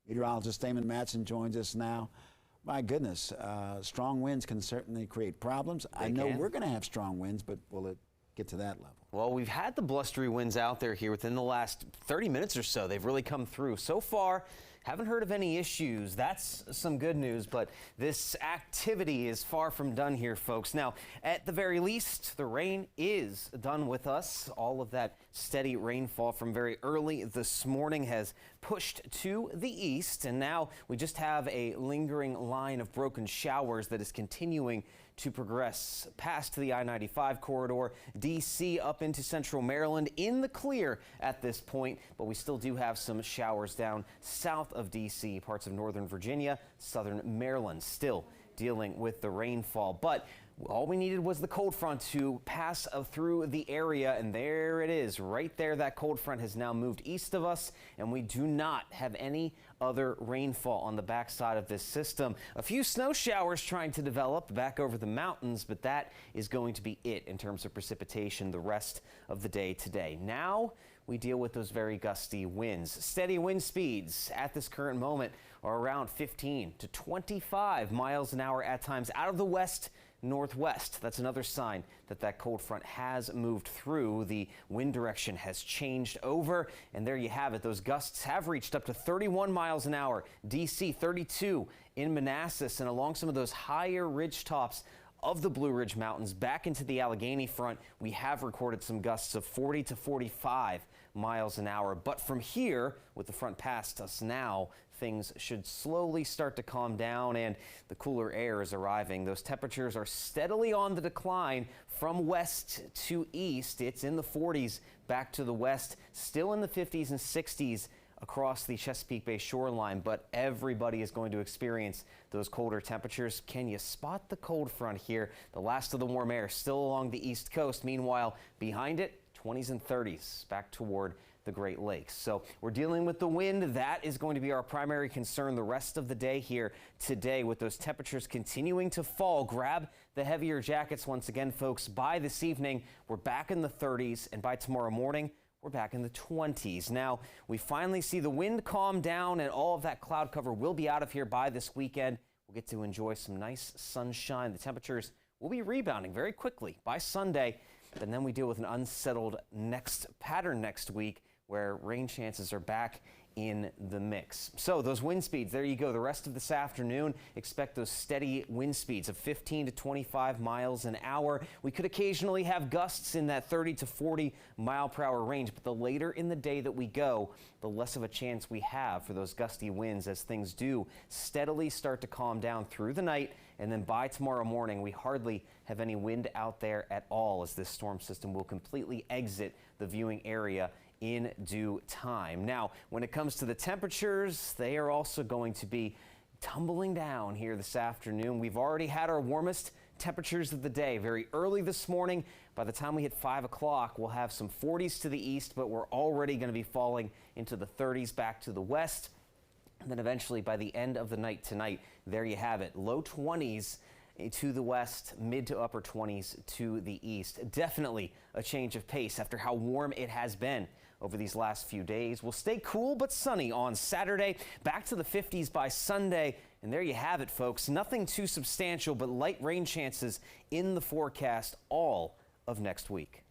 Meteorologist Damon Matson joins us now. My goodness, strong winds can certainly create problems. I know we're going to have strong winds, but will it get to that level? Well, we've had the blustery winds out there here within the last 30 minutes or so. They've really come through. So far, haven't heard of any issues. That's some good news, but this activity is far from done here, folks. Now, at the very least, the rain is done with us. All of that steady rainfall from very early this morning has pushed to the east, and now we just have a lingering line of broken showers that is continuing to progress past the I-95 corridor, D.C. up into central Maryland in the clear at this point, but we still do have some showers down south of D.C., parts of northern Virginia, southern Maryland, still dealing with the rainfall. But all we needed was the cold front to pass through the area, and there it is right there. That cold front has now moved east of us, and we do not have any other rainfall on the backside of this system. A few snow showers trying to develop back over the mountains, but that is going to be it in terms of precipitation the rest of the day today. Now we deal with those very gusty winds. Steady wind speeds at this current moment are around 15 to 25 miles an hour at times out of the west northwest. That's another sign that that cold front has moved through. The wind direction has changed over, and there you have it. Those gusts have reached up to 31 miles an hour. D.C. 32 in Manassas, and along some of those higher ridge tops of the Blue Ridge Mountains back into the Allegheny front, we have recorded some gusts of 40 to 45 miles an hour. But from here, with the front past us now, things should slowly start to calm down, and the cooler air is arriving. Those temperatures are steadily on the decline from west to east. It's in the 40s back to the west, still in the 50s and 60s across the Chesapeake Bay shoreline, but everybody is going to experience those colder temperatures. Can you spot the cold front here? The last of the warm air still along the east coast. Meanwhile, behind it, 20s and 30s back toward the Great Lakes. So we're dealing with the wind. That is going to be our primary concern the rest of the day here today, with those temperatures continuing to fall. Grab the heavier jackets once again, folks. By this evening, we're back in the 30s, and by tomorrow morning, we're back in the 20s. Now, we finally see the wind calm down, and all of that cloud cover will be out of here by this weekend. We'll get to enjoy some nice sunshine. The temperatures will be rebounding very quickly by Sunday, and then we deal with an unsettled pattern next week, where rain chances are back in the mix. So those wind speeds, there you go. The rest of this afternoon, expect those steady wind speeds of 15 to 25 miles an hour. We could occasionally have gusts in that 30 to 40 mile per hour range, but the later in the day that we go, the less of a chance we have for those gusty winds, as things do steadily start to calm down through the night. And then by tomorrow morning, we hardly have any wind out there at all, as this storm system will completely exit the viewing area in due time. Now, when it comes to the temperatures, they are also going to be tumbling down here this afternoon. We've already had our warmest temperatures of the day very early this morning. By the time we hit 5 o'clock, we'll have some 40s to the east, but we're already going to be falling into the 30s back to the west. And then eventually by the end of the night tonight, there you have it. Low 20s to the west, mid to upper 20s to the east. Definitely a change of pace after how warm it has been over these last few days. We'll stay cool but sunny on Saturday, back to the 50s by Sunday. And there you have it, folks. Nothing too substantial, but light rain chances in the forecast all of next week.